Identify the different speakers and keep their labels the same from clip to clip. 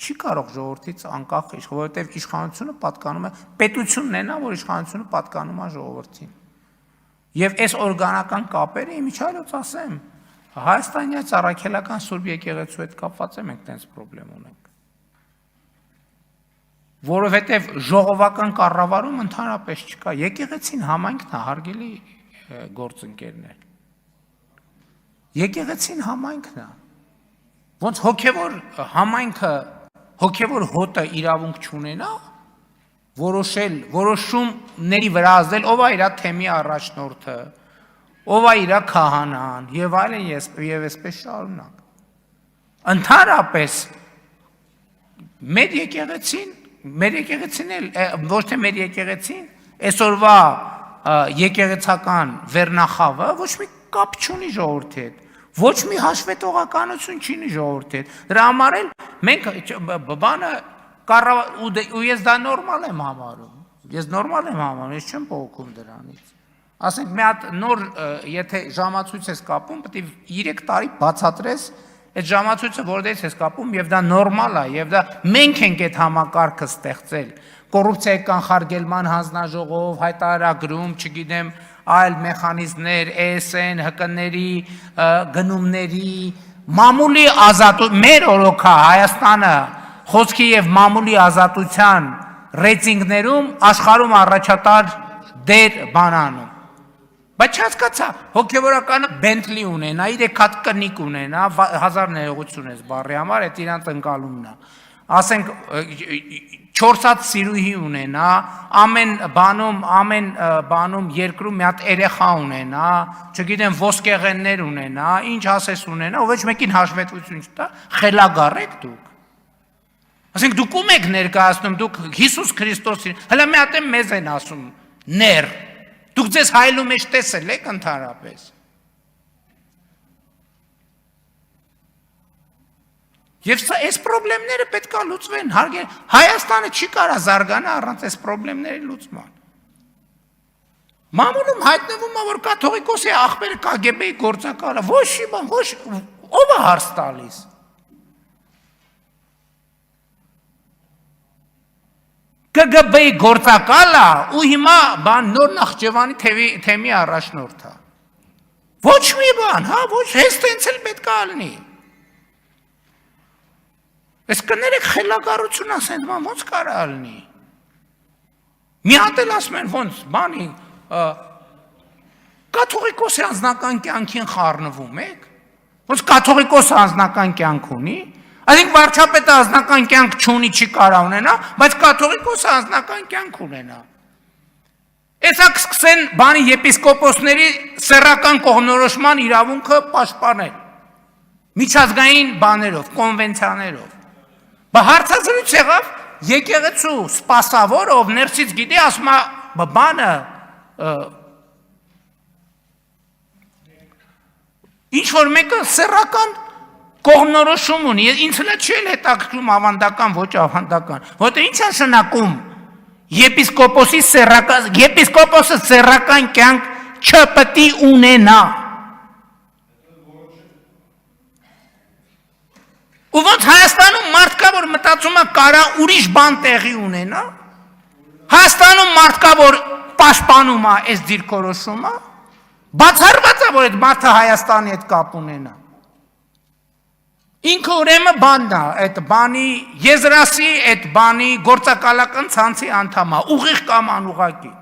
Speaker 1: չի կարող ժողովրդից անկախ իշխել, որովհետև իշխանությունը պատկանում է պետությունն է նա, որ իշխանությունը պատկանում է ժողովրդին։ Եվ այս օրգանական կապերը իմիջիայլոց ասեմ, Հայաստանի առաքելական Սուրբ եկեղեցու հետ կապված է մենք տենց խնդրեմ ունենք։ Որովհետև ժողովական կառավարում ընդհանրապես չկա, եկեղեցին համայնքն է, հարգելի գործընկերներ։ Եկեղեցին համայնքն է։ Ոնց հոգևոր համայնքը, հոգևոր հոտը իրավունք չունենա, որոշումների վրա ազդել, ով է իր թեմի առաջնորդը, ով է իր քահանան, եւ այլն եւ այսպես շարունակ։ Ընդհանրապես մեր եկեղեցին էլ ոչ թե մեր եկեղեցին, այսօրվա եկեղեցական վերնախավը ոչ մի կապ չունի ժողովրդի հետ, ոչ մի հաշվետվողականություն չունի ժողովրդի հետ։ Դրա համար էլ մենք բանը ու ես դա նորմալ եմ համարում։ Ես նորմալ եմ համարում, ես չեմ փոխում դրանից։ Ասենք մի հատ նոր, եթե ժամացույց ես կապում, պետք է 3 տարի բացատրես այդ ժամացույցը որտեղից ես կապում, եւ դա նորմալ է, եւ դա մենք ենք այդ համակարգը ստեղծել։ Կոռուպցիայի կանխարգելման հանձնաժողով, հայտարարագրում, չգիտեմ, այլ մեխանիզմներ, ESN, ՀԿ-ների, գնումների, մամուլի ազատություն, մեր օրոքա Հայաստանը խոսքի եւ մամուլի ազատության ռեյտինգներում աշխարհում առաջատար դեր բանանում։ Բայց չհասկացա, հոգևորականը Bentley ունենա, 3 հատ կնիկ ունենա, 1000 ներողություն ես բառի համար, այդ իրանց ընկալումն է։ Ասենք 4 հատ սիրուհի ունենա, ամեն բանում երկրում մի հատ երեխա ունենա, չգիտեմ ոսկեղեններ ունենա, ինչ ասես ունենա, ոչ մեկին հաշվետվություն չտա, խելագար եք դուք։ Ասենք դուք ում եք ներկայացնում, դուք Հիսուս Քրիստոսին, հələ մի հատ մեզ են ասում, ներ։ Դուք ձեզ հայելու մեջ տեսել եք ընդհանրապես։ Եվ այս խնդիրները պետք է լուծվեն, հարգել։ Հայաստանը չի կարող զարգանալ առանց այս խնդիրների լուծման։ Մամուլում հայտնվում է, որ կաթողիկոսի աղբերը KGB-ի գործակալը, ոչ մի բան, ոչ ով է հարց տալիս։ KGB-ի գործակալը ու հիմա բան նոր Նախճեվանի թեմի առաջնորդ է։ Ոչ մի բան, հա, ոչ հենց տենց էլ պետք է լինի։ Այս կներեք խելագարություն ասեն, ոնց կարա լինի։ Մի հատ էլ ասում են ոնց բանի կաթողիկոսի անձնական կյանքին խառնվում եք։ Ոնց կաթողիկոսը անձնական կյանք ունի։ Այսինքն վարչապետը անձնական կյանք չունի, չի կարա ունենա, բայց կաթողիկոսը անձնական կյանք ունենա։ Էսա կսկսեն բանի եպիսկոպոսների սեռական կողմնորոշման իրավունքը պաշտպանել։ Միջազգային բաներով, կոնվենցիաներով։ Բա հարցազրույց եղավ եկեղեցու սպասավոր, ով ներսից գիտի, ասում է բանը ինչ որ մեկը սեռական կողմնորոշում ունի, ինձ հենց չի էլ հետաքրքրում ավանդական, ոչ ավանդական, որտեղ ինչ է նշանակում եպիսկոպոսը սեռական կյանք չպետք է ունենա։ Ու ոնց Հայաստանում մարդ կա, որ մտածում է կարա ուրիշ բան տեղի ունենա, Հայաստանում մարդ կա, որ պաշտպանում է այս դիրքորոշումը, բացառված է, որ այդ մարդը Հայաստանի հետ կապ ունենա։ Ինքը ուրեմն բանն է, այդ բանի եզրասի, այդ բանի գործակալական ցանցի անդամ է, ուղիղ կամ անուղղակի։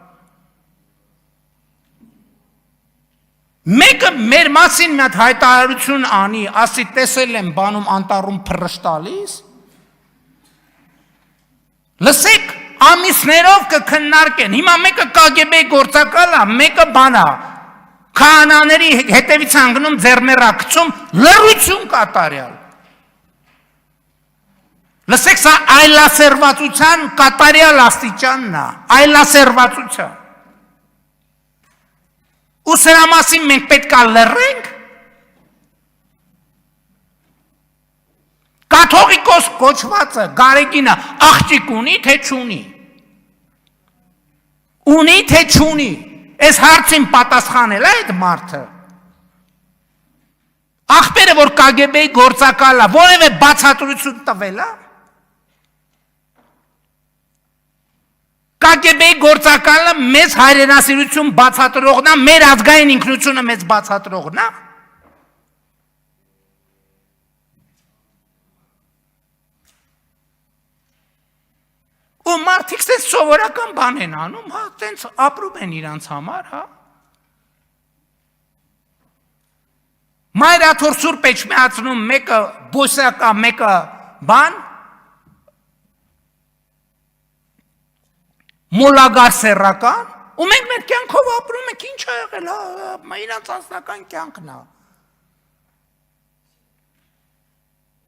Speaker 1: Մեկը մեր մասին մի հատ հայտարարություն անի, ասի տեսել եմ բանում անտառում փռշտալիս։ Լսեք, ամիսներով կքննարկեն։ Հիմա մեկը KGB գործակալ է, մեկը բան է։ Քահանաների հետևից հանգնում ձեռներակցում լռություն կատարյալ։ Լսեք, սա այլասերվածության կատարյալ աստիճանն է, այլասերվածության։ Ու սրա մասին մենք պետք է լռենք։ Կաթողիկոս կոչվածը Գարեգինը աղջիկ ունի, թե չունի։ Ունի, թե չունի։ Այս հարցին պատասխանել է այդ մարդը։ Աղբերը, որ KGB-ի գործակալը, որևէ բացատրություն տվել է։ KGB-ի գործակալը մեծ հայրենասիրություն բացատրողն է, մեր ազգային ինքնությունը մեծ բացատրողն է։ Ու մարդիկ տենց սովորական բան են անում, հա, տենց ապրում են իրանց համար, հա։ Մայրաթոր սուրբ էջմիածնում մեկը բոսակա, մեկը բան, մոլագար սեռական, ու մենք մեր կյանքով ապրում ենք, ինչ ա եղել, հա, իրանց անձնական կյանքն է։